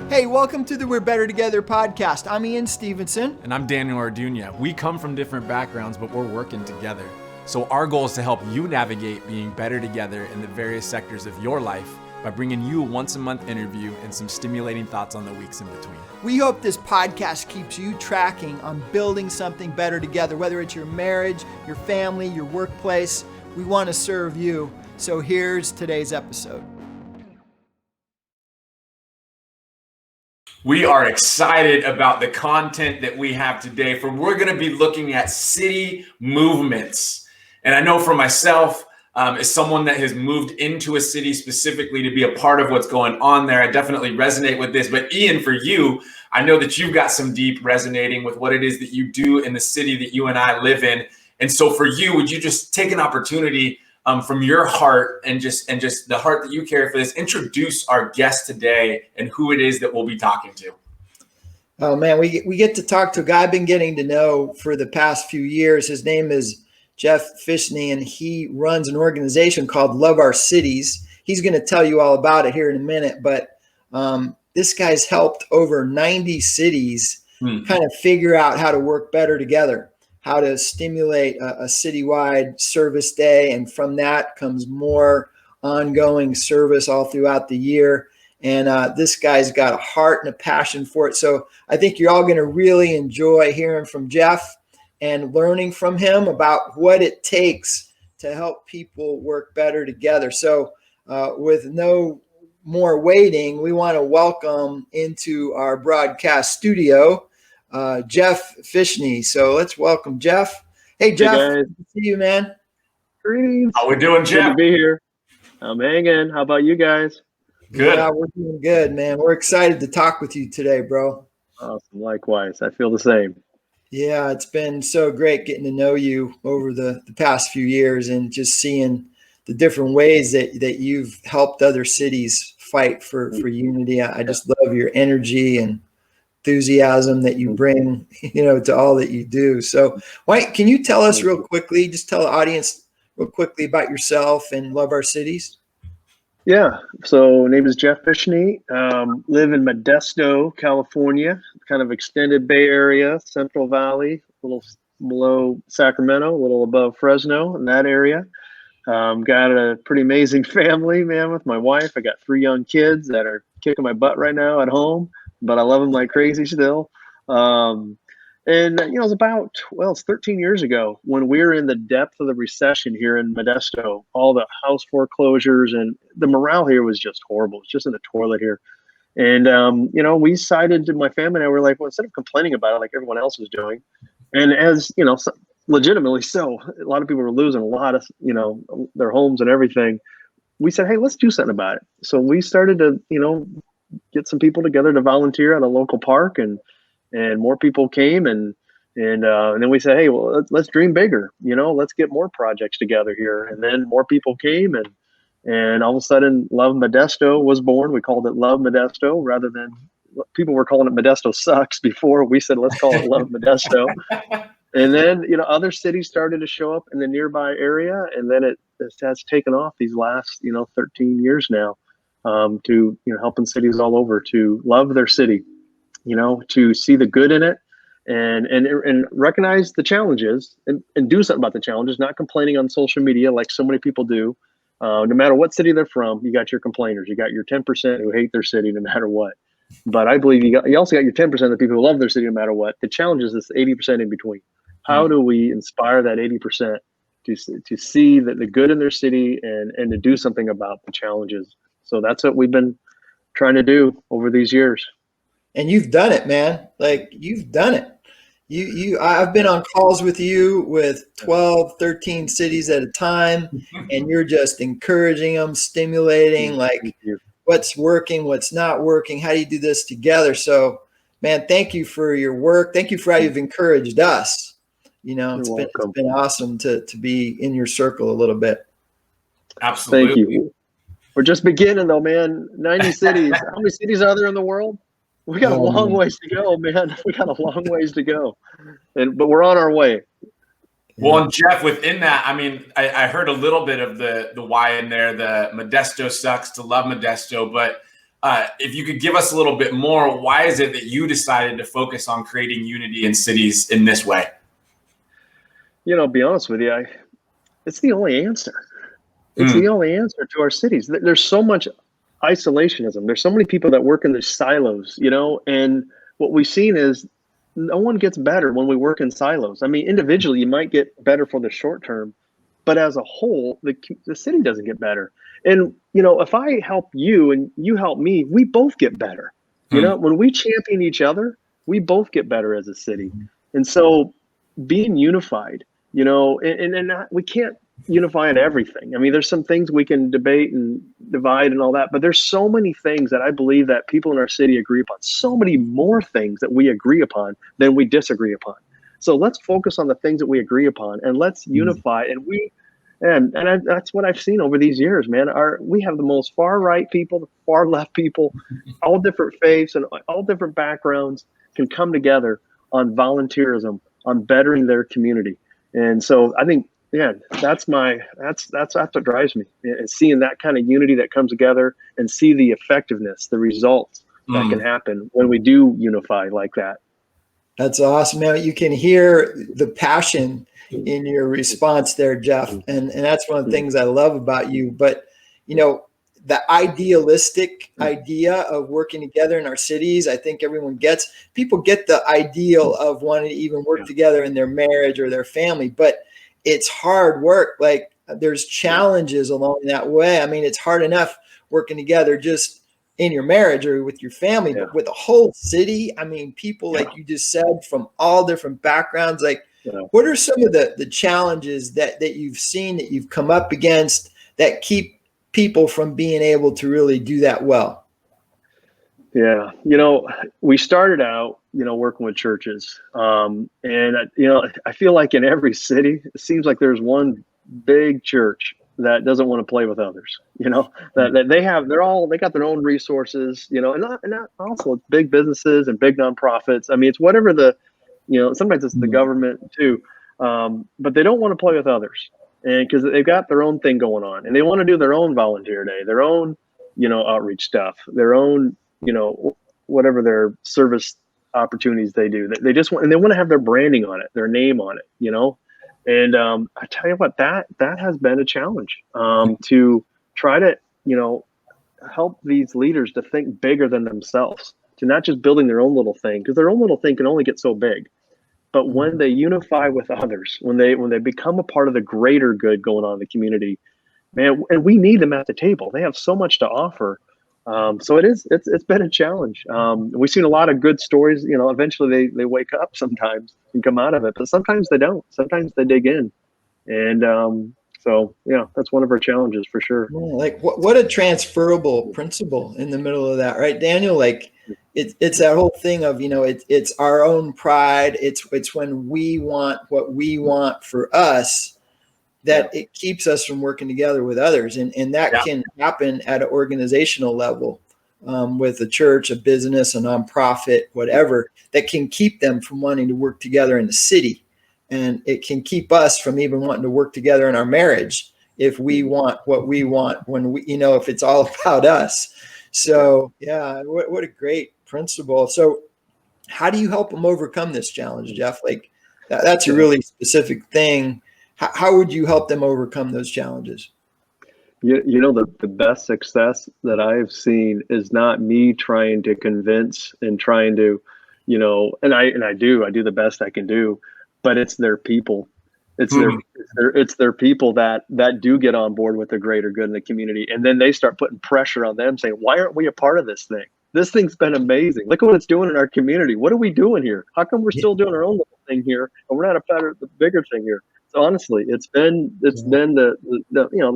Hey, welcome to the We're Better Together podcast. I'm Ian Stevenson. And I'm Daniel Arduña. We come from different backgrounds, but we're working together. So our goal is to help you navigate being better together in the various sectors of your life by bringing you a once-a-month interview and some stimulating thoughts on the weeks in between. We hope this podcast keeps you tracking on building something better together, whether it's your marriage, your family, your workplace. We want to serve you. So here's today's episode. We are excited about the content that we have today. We're going to be looking at city movements. And I know for myself, as someone that has moved into a city specifically to be a part of what's going on there, I definitely resonate with this. But Ian, for you, I know that you've got some deep resonating with what it is that you do in the city that you and I live in. And so for you, would you just take an opportunity from your heart and just the heart that you carry for this, introduce our guest today and who it is that we'll be talking to? Oh man, we get to talk to a guy I've been getting to know for the past few years. His name is Jeff Phishney, and he runs an organization called Love Our Cities. He's going to tell you all about it here in a minute, but this guy's helped over 90 cities kind of figure out how to work better together, how to stimulate a citywide service day. And from that comes more ongoing service all throughout the year. And this guy's got a heart and a passion for it. So I think you're all going to really enjoy hearing from Jeff and learning from him about what it takes to help people work better together. So with no more waiting, we want to welcome into our broadcast studio Jeff Phishney. So let's welcome Jeff. Hey, Jeff. Hey, good to see you, man. Greetings. How we doing, Jeff? Good to be here. I'm hanging. How about you guys? Good. Yeah, we're doing good, man. We're excited to talk with you today, bro. Awesome. Likewise. I feel the same. Yeah, it's been so great getting to know you over the past few years and just seeing the different ways that you've helped other cities fight for unity. I just love your energy and enthusiasm that you bring, to all that you do. So can you tell us real quickly, just tell the audience real quickly about yourself and Love Our Cities? Yeah. So name is Jeff Pishney. Live in Modesto, California, kind of extended Bay Area, Central Valley, a little below Sacramento, a little above Fresno in that area. Got a pretty amazing family, man, with my wife. I got 3 young kids that are kicking my butt right now at home, but I love them like crazy still. It was it's 13 years ago when we were in the depth of the recession here in Modesto, all the house foreclosures, and the morale here was just horrible. It's just in the toilet here. And, we decided to, my family and I were like, well, instead of complaining about it like everyone else was doing, and as, legitimately so, a lot of people were losing a lot of, their homes and everything. We said, hey, let's do something about it. So we started to, get some people together to volunteer at a local park, and more people came, and then we said, hey, well, let's dream bigger, let's get more projects together here. And then more people came, and all of a sudden Love Modesto was born. We called it Love Modesto rather than, people were calling it Modesto Sucks before. We said, let's call it Love Modesto. And then, other cities started to show up in the nearby area, and then it has taken off these last, 13 years now, to, helping cities all over to love their city, to see the good in it, and recognize the challenges and do something about the challenges, not complaining on social media like so many people do. No matter what city they're from, you got your complainers, you got your 10% who hate their city no matter what. But I believe you also got your 10% of the people who love their city no matter what. The challenge is this 80% in between. How do we inspire that 80% to see the good in their city and to do something about the challenges? So that's what we've been trying to do over these years. And you've done it, man. Like, you've done it. I've been on calls with you with 12, 13 cities at a time, and you're just encouraging them, stimulating, like what's working, what's not working. How do you do this together? So, man, thank you for your work. Thank you for how you've encouraged us. It's been awesome to be in your circle a little bit. Absolutely. Thank you. We're just beginning though, man. 90 cities. How many cities are there in the world? We got a long ways to go, man. We got a long ways to go. But we're on our way. Well, and Jeff, within that, I mean, I heard a little bit of the why in there, the Modesto Sucks to Love Modesto, but if you could give us a little bit more, why is it that you decided to focus on creating unity in cities in this way? Be honest with you, it's the only answer. It's the only answer to our cities. There's so much isolationism. There's so many people that work in these silos, and what we've seen is no one gets better when we work in silos. I mean, individually, you might get better for the short term, but as a whole, the city doesn't get better. And, if I help you and you help me, we both get better. When we champion each other, we both get better as a city. And so being unified, and we can't unify on everything. I mean, there's some things we can debate and divide and all that, but there's so many things that I believe that people in our city agree upon, so many more things that we agree upon than we disagree upon. So let's focus on the things that we agree upon and let's unify. And that's what I've seen over these years, man. We have the most far right people, the far left people, all different faiths and all different backgrounds can come together on volunteerism, on bettering their community. And so I think, that's what drives me, is seeing that kind of unity that comes together and see the effectiveness, the results that can happen when we do unify like that. That's awesome, man. You can hear the passion in your response there, Jeff. And that's one of the things I love about you. But, the idealistic idea of working together in our cities, I think people get the ideal of wanting to even work together in their marriage or their family, but it's hard work. Like, there's challenges along that way. I mean, it's hard enough working together just in your marriage or with your family, but with a whole city. I mean, people, like you just said, from all different backgrounds. Like, what are some of the challenges that you've seen, that you've come up against, that keep people from being able to really do that well? Yeah. We started out, working with churches. And, I feel like in every city, it seems like there's one big church that doesn't want to play with others, that they got their own resources, and not also it's big businesses and big nonprofits. I mean, it's whatever sometimes it's the government too. But they don't want to play with others, and because they've got their own thing going on and they want to do their own volunteer day, their own, outreach stuff, their own, whatever their service opportunities they do. They just want, and they want to have their branding on it, their name on it, And I tell you what, that has been a challenge to try to, help these leaders to think bigger than themselves, to not just building their own little thing, because their own little thing can only get so big. But when they unify with others, when they become a part of the greater good going on in the community, man, and we need them at the table. They have so much to offer. So it's been a challenge. We've seen a lot of good stories. Eventually they wake up sometimes and come out of it, but sometimes they don't. Sometimes they dig in, and so that's one of our challenges for sure. Like what a transferable principle in the middle of that, right, Daniel? Like it's that whole thing of it's our own pride. It's when we want what we want for us, that it keeps us from working together with others. And that can happen at an organizational level, with a church, a business, a nonprofit, whatever, that can keep them from wanting to work together in the city. And it can keep us from even wanting to work together in our marriage if we want what we want, when we, if it's all about us. So what a great principle. So how do you help them overcome this challenge, Jeff? Like that's a really specific thing. How would you help them overcome those challenges? The best success that I've seen is not me trying to convince and trying to, and I do the best I can do, but it's their people. It's their people that do get on board with the greater good in the community. And then they start putting pressure on them, saying, why aren't we a part of this thing? This thing's been amazing. Look at what it's doing in our community. What are we doing here? How come we're still doing our own little thing here and we're not a part of the bigger thing here? So honestly, it's been the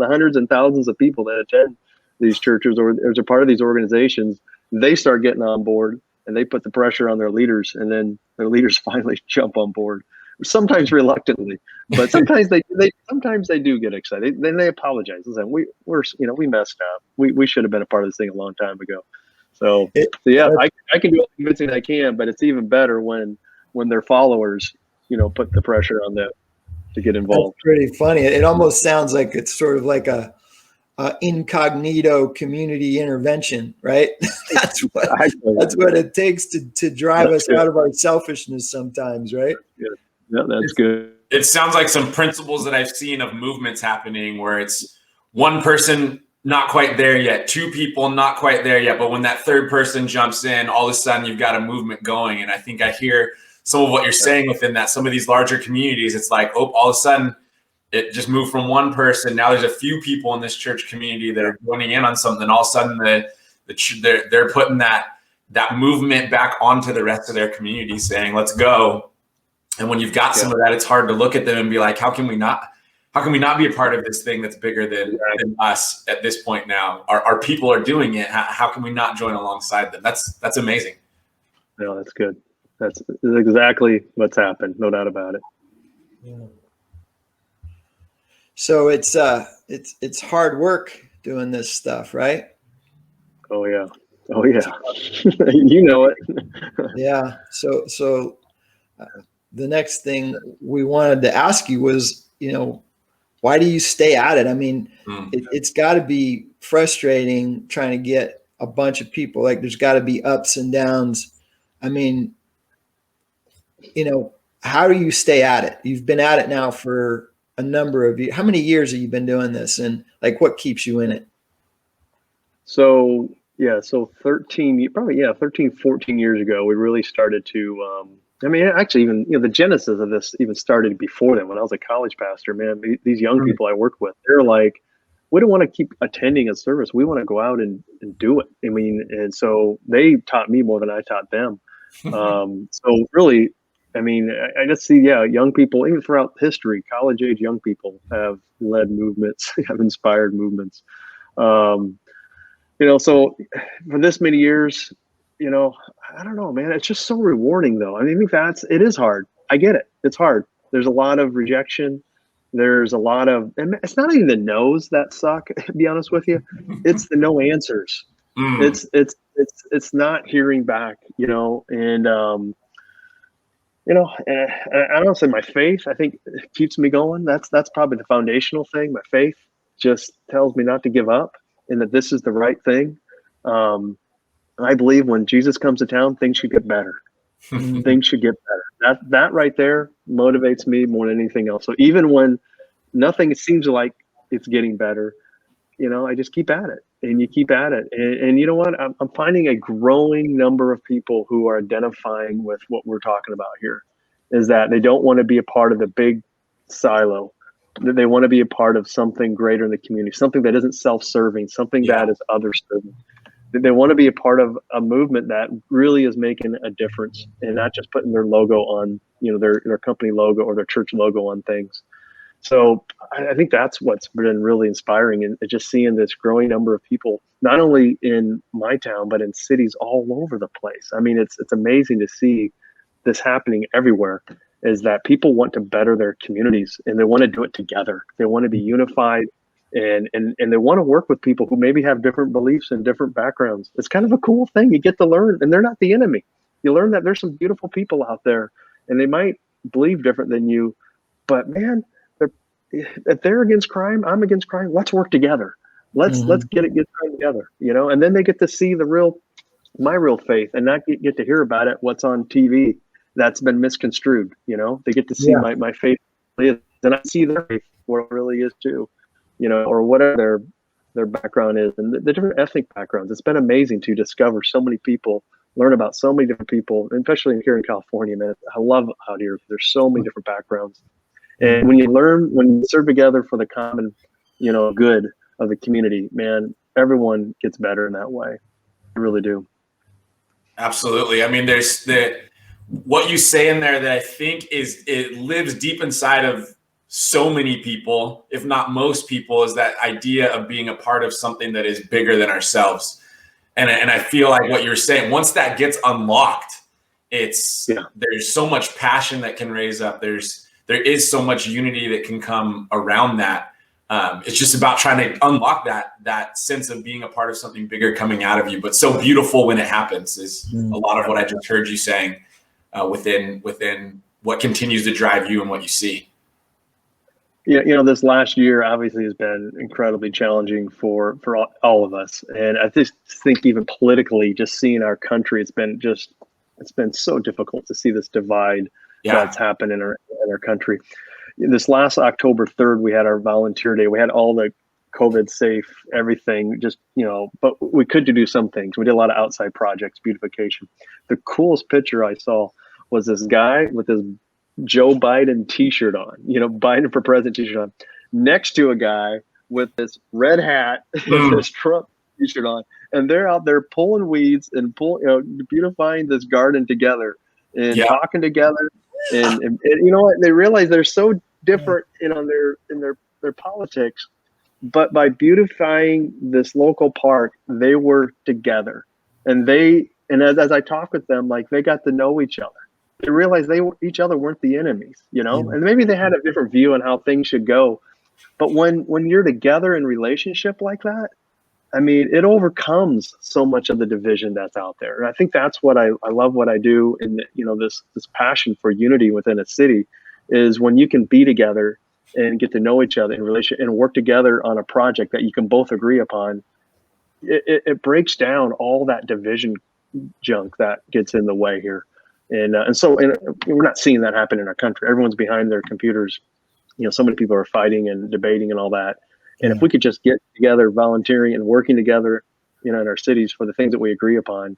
hundreds and thousands of people that attend these churches or as a part of these organizations. They start getting on board and they put the pressure on their leaders, and then their leaders finally jump on board. Sometimes reluctantly, but sometimes they do get excited. Then they apologize and say, we messed up. We should have been a part of this thing a long time ago. So I can do all the convincing I can, but it's even better when their followers, put the pressure on them to get involved. That's pretty funny. It almost sounds like it's sort of like a incognito community intervention, right? That's what it takes to drive us out of our selfishness sometimes, right? Yeah, that's good. It sounds like some principles that I've seen of movements happening where it's one person not quite there yet, two people not quite there yet, but when that third person jumps in, all of a sudden you've got a movement going. And I think I hear some of what you're saying within that. Some of these larger communities, it's like, oh, all of a sudden it just moved from one person. Now there's a few people in this church community that are joining in on something. All of a sudden they're putting that movement back onto the rest of their community, saying, let's go. And when you've got some of that, it's hard to look at them and be like, how can we not be a part of this thing that's bigger than us at this point now? Our people are doing it. How can we not join alongside them? That's amazing. No, that's good. That's exactly what's happened. No doubt about it. Yeah. So it's hard work doing this stuff, right? Oh yeah. You know it. Yeah. So the next thing we wanted to ask you was, why do you stay at it? I mean, it's got to be frustrating trying to get a bunch of people. Like, there's got to be ups and downs. I mean, how do you stay at it? You've been at it now for a number of years. How many years have you been doing this, and like, what keeps you in it? So 13, 14 years ago, we really started to, actually, even, the genesis of this even started before then. When I was a college pastor, man, these young people I work with, they're like, we don't want to keep attending a service. We want to go out and do it. I mean, and so they taught me more than I taught them. So really, I just see, young people, even throughout history, college age young people have led movements, have inspired movements. So for this many years, I don't know, man, it's just so rewarding though. I think it is hard. I get it. It's hard. There's a lot of rejection. There's a lot of, and it's not even the no's that suck, to be honest with you. It's the no answers. It's not hearing back, and, I don't say my faith, I think it keeps me going. That's probably the foundational thing. My faith just tells me not to give up and that this is the right thing. I believe when Jesus comes to town, things should get better. Things should get better. That right there motivates me more than anything else. So even when nothing seems like it's getting better, I just keep at it, and you keep at it. And you know what? I'm finding a growing number of people who are identifying with what we're talking about here, is that they don't want to be a part of the big silo. They want to be a part of something greater in the community, something that isn't self-serving, something that is other-serving. They want to be a part of a movement that really is making a difference and not just putting their logo on, their company logo or their church logo on things. So I think that's what's been really inspiring, and just seeing this growing number of people, not only in my town, but in cities all over the place. I mean, it's amazing to see this happening everywhere, is that people want to better their communities and they want to do it together. They want to be unified. And they want to work with people who maybe have different beliefs and different backgrounds. It's kind of a cool thing. You get to learn, and they're not the enemy. You learn that there's some beautiful people out there, and they might believe different than you, but man, if they're against crime, I'm against crime. Let's work together. Let's get crime together, and then they get to see my real faith, and not get to hear about it, what's on TV that's been misconstrued. They get to see my faith, and I see their faith, what it really is too. Or whatever their background is, and the different ethnic backgrounds. It's been amazing to discover so many people, learn about so many different people, especially here in California, man. I love out here. There's so many different backgrounds. And when you serve together for the common, good of the community, man, everyone gets better in that way. I really do. Absolutely. I mean, there's what you say in there that I think it lives deep inside of so many people, if not most people, is that idea of being a part of something that is bigger than ourselves. And I feel like what you're saying, once that gets unlocked, there's so much passion that can raise up. There is so much unity that can come around that. It's just about trying to unlock that sense of being a part of something bigger coming out of you. But so beautiful when it happens is a lot of what I just heard you saying within what continues to drive you and what you see. This last year obviously has been incredibly challenging for all of us, and I just think even politically, just seeing our country, it's been so difficult to see this divide that's happened in our country. This last October 3rd, we had our volunteer day. We had all the COVID safe, everything, but we could do some things. We did a lot of outside projects, beautification. The coolest picture I saw was this guy with his Joe Biden t-shirt on, Biden for president t-shirt on, next to a guy with this red hat and this Trump t-shirt on. And they're out there pulling weeds and beautifying this garden together and talking together. And you know what? They realize they're so different in their politics, but by beautifying this local park, they were together. And as I talk with them, like, they got to know each other. They realized each other weren't the enemies, and maybe they had a different view on how things should go. But when you're together in relationship like that, I mean, it overcomes so much of the division that's out there. And I think that's what I love what I do in this passion for unity within a city is when you can be together and get to know each other in relation and work together on a project that you can both agree upon. It breaks down all that division junk that gets in the way here. And so we're not seeing that happen in our country. Everyone's behind their computers. So many people are fighting and debating and all that. And if we could just get together, volunteering and working together, in our cities for the things that we agree upon,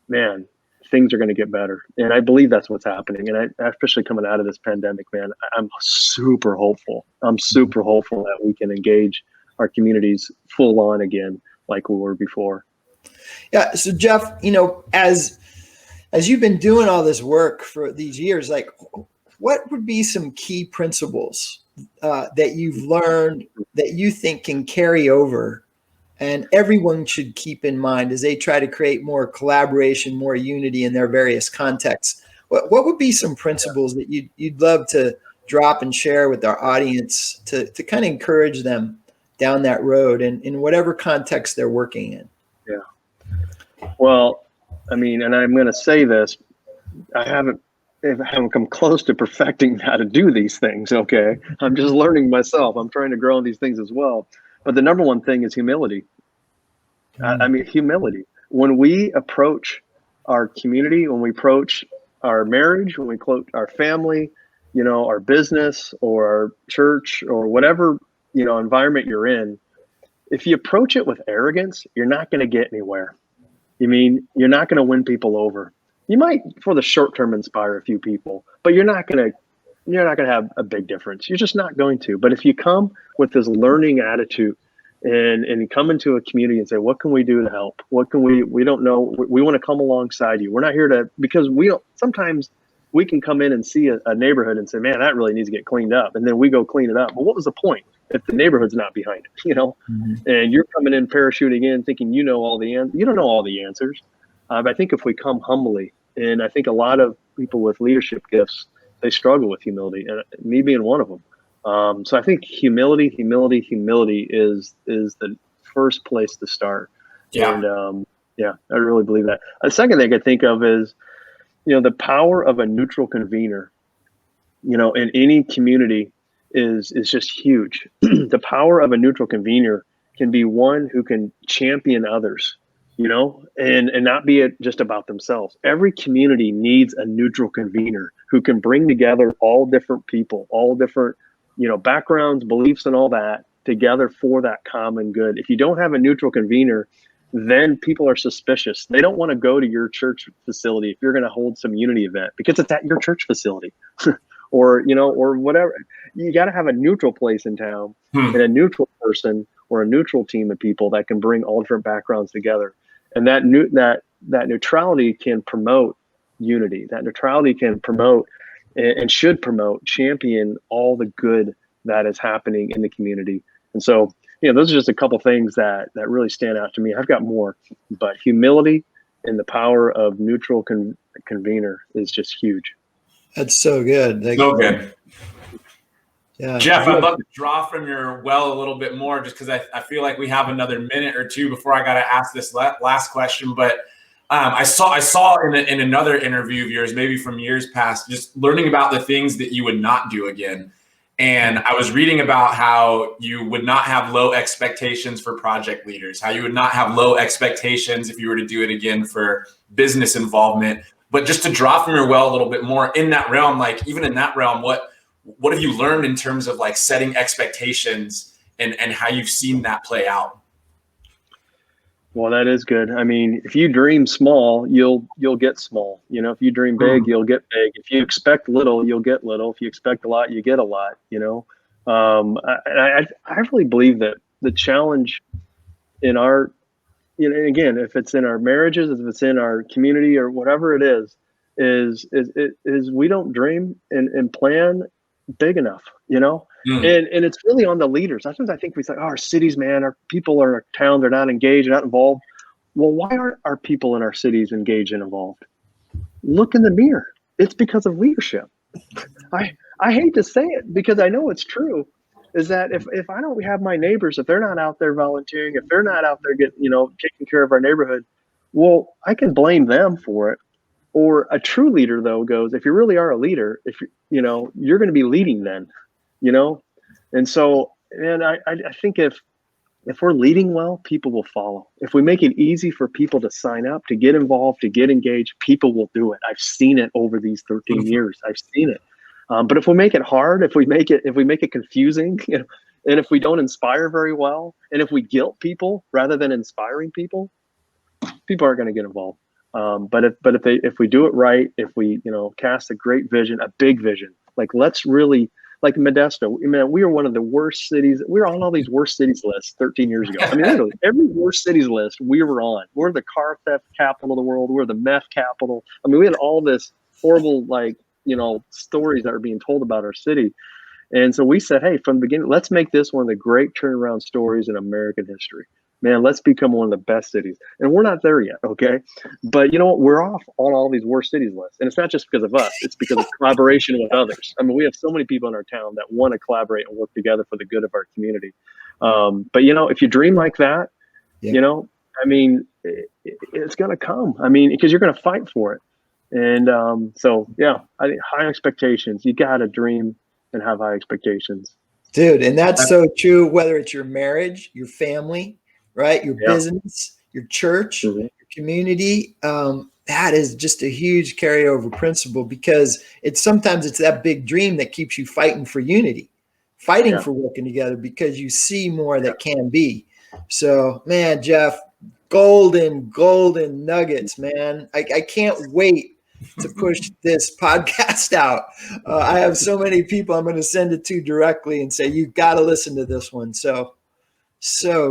man, things are going to get better. And I believe that's what's happening. And especially coming out of this pandemic, man, I'm super hopeful. I'm super hopeful that we can engage our communities full on again, like we were before. Yeah. So Jeff, as you've been doing all this work for these years, like, what would be some key principles that you've learned that you think can carry over and everyone should keep in mind as they try to create more collaboration, more unity in their various contexts? What would be some principles that you'd love to drop and share with our audience to kind of encourage them down that road and in whatever context they're working in? Yeah. Well, I mean, and I'm going to say this, I haven't come close to perfecting how to do these things. Okay. I'm just learning myself. I'm trying to grow in these things as well. But the number one thing is humility. I mean, humility. When we approach our community, when we approach our marriage, when we approach our family, our business or our church or whatever, environment you're in, if you approach it with arrogance, you're not going to get anywhere. You're not going to win people over. You might, for the short term, inspire a few people, but you're not going to have a big difference. You're just not going to. But if you come with this learning attitude and come into a community and say, what can we do to help? What can we don't know. We want to come alongside you. We're not here because sometimes we can come in and see a neighborhood and say, man, that really needs to get cleaned up. And then we go clean it up. But what was the point if the neighborhood's not behind it, and you're coming in parachuting in thinking, you don't know all the answers. I think if we come humbly, and I think a lot of people with leadership gifts, they struggle with humility, and me being one of them. So I think humility is the first place to start. Yeah. And I really believe that. The second thing I think of is, the power of a neutral convener, in any community is just huge. The power of a neutral convener can be one who can champion others, and not be just about themselves. Every community needs a neutral convener who can bring together all different people, all different, backgrounds, beliefs, and all that together for that common good. If you don't have a neutral convener, then people are suspicious. They don't want to go to your church facility if you're going to hold some unity event because it's at your church facility or whatever. You got to have a neutral place in town and a neutral person or a neutral team of people that can bring all different backgrounds together. And that neutrality can promote unity. That neutrality can promote and should promote, champion all the good that is happening in the community. And so, those are just a couple things that really stand out to me. I've got more, but humility and the power of neutral convener is just huge. That's so good. So good. Yeah. Jeff, I'd love to draw from your well a little bit more just because I feel like we have another minute or two before I got to ask this last question. But I saw in another interview of yours, maybe from years past, just learning about the things that you would not do again. And I was reading about how you would not have low expectations for project leaders, how you would not have low expectations if you were to do it again for business involvement. But just to draw from your well a little bit more in that realm, like even in that realm, what have you learned in terms of like setting expectations and how you've seen that play out? Well, that is good. I mean, if you dream small, you'll get small. You know, if you dream big, you'll get big. If you expect little, you'll get little. If you expect a lot, you get a lot. You know, I really believe that the challenge in our, you know, again, if it's in our marriages, if it's in our community or whatever it is we don't dream and plan big enough. You know, and it's really on the leaders. Sometimes I think we say, oh, our cities, man, our people are in our town, they're not engaged, they're not involved. Well, why aren't our people in our cities engaged and involved? Look in the mirror. It's because of leadership. I hate to say it because I know it's true, is that if I don't have my neighbors, if they're not out there volunteering, if they're not out there taking care of our neighborhood, well, I can blame them for it. Or a true leader, though, goes, if you really are a leader, if you're going to be leading then, you know? And so, and I think if we're leading well, people will follow. If we make it easy for people to sign up, to get involved, to get engaged, people will do it. I've seen it over these 13 years. I've seen it. But if we make it hard, if we make it confusing, and if we don't inspire very well, and if we guilt people rather than inspiring people, people aren't going to get involved. But if we do it right, if we cast a great vision, a big vision, let's really. Like Modesto, man, we are one of the worst cities. We were on all these worst cities lists 13 years ago. I mean, literally every worst cities list we were on. We're the car theft capital of the world. We're the meth capital. I mean, we had all this horrible, stories that were being told about our city. And so we said, hey, from the beginning, let's make this one of the great turnaround stories in American history. Man, let's become one of the best cities. And we're not there yet, okay? But you know what? We're off on all these worst cities lists. And it's not just because of us. It's because of collaboration with others. I mean, we have so many people in our town that want to collaborate and work together for the good of our community. But, if you dream like that, I mean, it's going to come. I mean, because you're going to fight for it. And I think high expectations. You got to dream and have high expectations. Dude, and that's so true, whether it's your marriage, your family, right? Your business, your church, your community. That is just a huge carryover principle because sometimes it's that big dream that keeps you fighting for unity, fighting for working together because you see more that can be. So, man, Jeff, golden nuggets, man. I can't wait to push this podcast out. I have so many people I'm going to send it to directly and say, you've got to listen to this one. So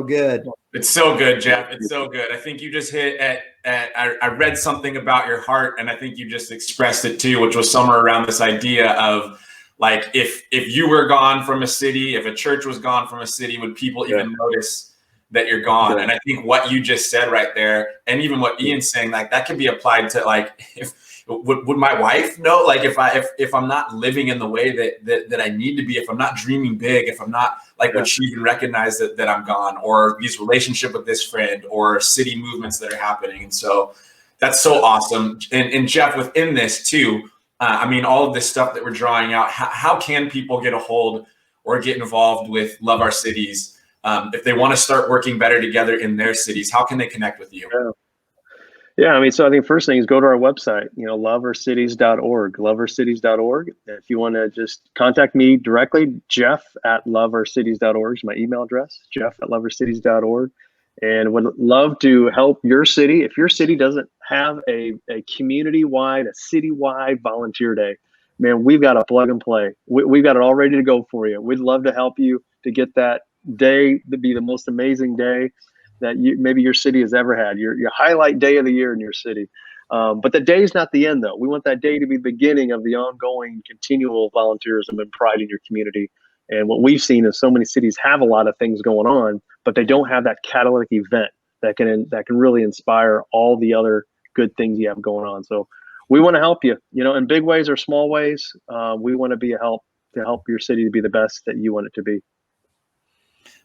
good. It's so good, Jeff. It's so good. I think you just hit I read something about your heart, and I think you just expressed it too, which was somewhere around this idea of like, if you were gone from a city, if a church was gone from a city, would people even notice that you're gone? And I think what you just said right there, and even what Ian's saying, like that could be applied to like, would my wife know, like if I'm not living in the way that I need to be, if I'm not dreaming big, if I'm not would she even recognize that I'm gone, or these relationship with this friend, or city movements that are happening? And so that's so awesome. And Jeff, within this too, I mean, all of this stuff that we're drawing out, how can people get a hold or get involved with Love Our Cities? If they want to start working better together in their cities, how can they connect with you? Yeah, I mean, so I think first thing is go to our website, loveourcities.org, loveourcities.org. If you want to just contact me directly, jeff@loveourcities.org is my email address, jeff@loveourcities.org. And would love to help your city. If your city doesn't have a community-wide, a city-wide volunteer day, man, we've got a plug and play. We've got it all ready to go for you. We'd love to help you to get that day to be the most amazing day that maybe your city has ever had, your highlight day of the year in your city. But the day is not the end, though. We want that day to be the beginning of the ongoing, continual volunteerism and pride in your community. And what we've seen is so many cities have a lot of things going on, but they don't have that catalytic event that can really inspire all the other good things you have going on. So we want to help you, in big ways or small ways. We want to be a help to help your city to be the best that you want it to be.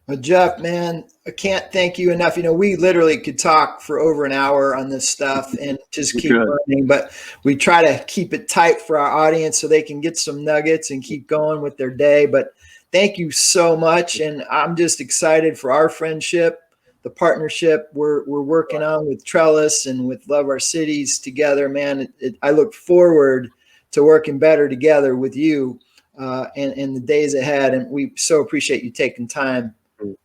Well, Jeff, man, I can't thank you enough. We literally could talk for over an hour on this stuff and just keep Good. learning, but we try to keep it tight for our audience so they can get some nuggets and keep going with their day. But thank you so much. And I'm just excited for our friendship, the partnership we're working on with Trellis and with Love Our Cities together, man. I look forward to working better together with you and the days ahead. And we so appreciate you taking time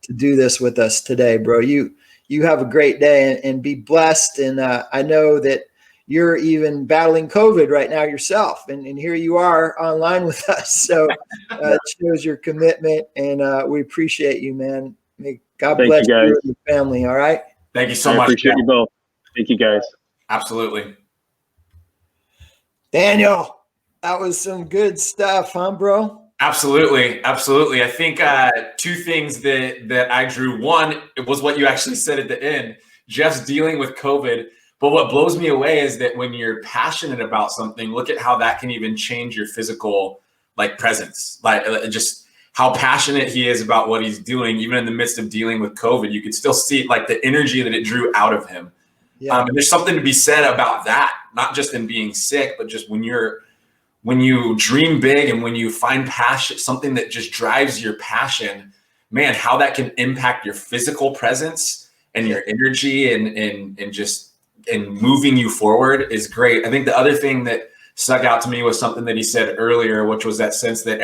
to do this with us today, bro. You have a great day and be blessed. And I know that you're even battling COVID right now yourself. And here you are online with us. So it shows your commitment, and we appreciate you, man. May God bless you and your family. All right. Thank you so much. Appreciate you both. Thank you, guys. Absolutely. Daniel, that was some good stuff, huh, bro? Absolutely. I think two things that I drew. One, it was what you actually said at the end. Jeff's dealing with COVID. But what blows me away is that when you're passionate about something, look at how that can even change your physical presence. Just how passionate he is about what he's doing, even in the midst of dealing with COVID, you could still see the energy that it drew out of him. Yeah. And there's something to be said about that, not just in being sick, but just when you dream big and when you find passion, something that just drives your passion, man, how that can impact your physical presence and your energy and moving you forward is great. I think the other thing that stuck out to me was something that he said earlier, which was that sense that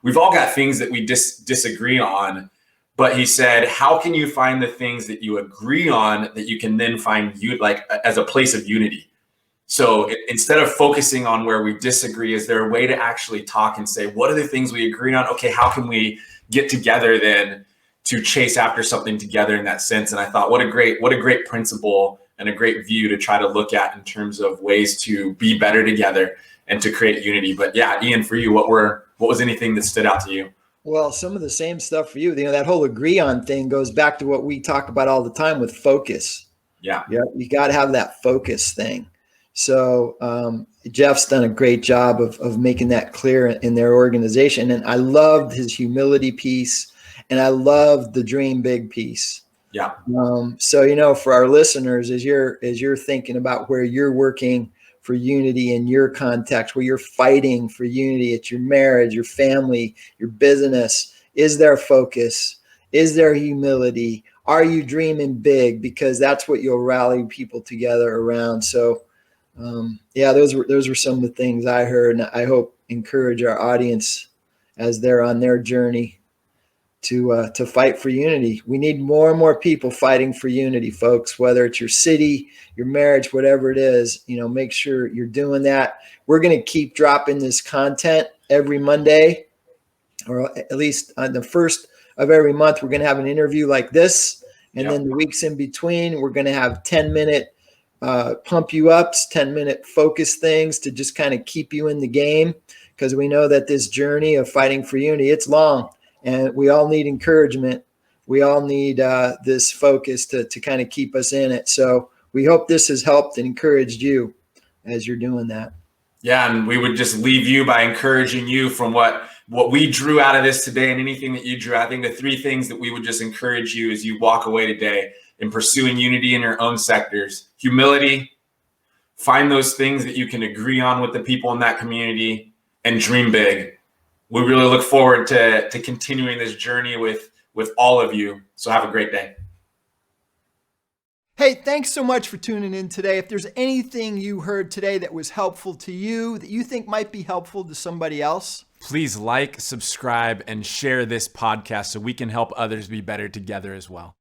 we've all got things that we disagree on, but he said, how can you find the things that you agree on that you can then find as a place of unity? So instead of focusing on where we disagree, is there a way to actually talk and say, what are the things we agree on? Okay, how can we get together then to chase after something together in that sense? And I thought, what a great principle and a great view to try to look at in terms of ways to be better together and to create unity. But yeah, Ian, for you, what was anything that stood out to you? Well, some of the same stuff for you. That whole agree on thing goes back to what we talk about all the time with focus. Yeah. You got to have that focus thing. So Jeff's done a great job of making that clear in their organization. And I loved his humility piece, and I loved the dream big piece. Yeah. So, for our listeners, as you're thinking about where you're working for unity in your context, where you're fighting for unity at your marriage, your family, your business, is there focus? Is there humility? Are you dreaming big? Because that's what you'll rally people together around. So, those were some of the things I heard, and I hope encourage our audience as they're on their journey to fight for unity. We need more and more people fighting for unity, folks, whether it's your city, your marriage, whatever it is, make sure you're doing that. We're going to keep dropping this content every Monday, or at least on the first of every month. We're going to have an interview like this. And then the weeks in between, we're going to have 10-minute pump you ups, 10-minute focus things to just kind of keep you in the game, because we know that this journey of fighting for unity, it's long, and we all need encouragement. We all need this focus to kind of keep us in it. So we hope this has helped and encouraged you as you're doing that. Yeah, and we would just leave you by encouraging you from what we drew out of this today, and anything that you drew. I think the three things that we would just encourage you as you walk away today in pursuing unity in your own sectors: humility, find those things that you can agree on with the people in that community, and dream big. We really look forward to continuing this journey with all of you. So have a great day. Hey, thanks so much for tuning in today. If there's anything you heard today that was helpful to you, that you think might be helpful to somebody else, please like, subscribe, and share this podcast so we can help others be better together as well.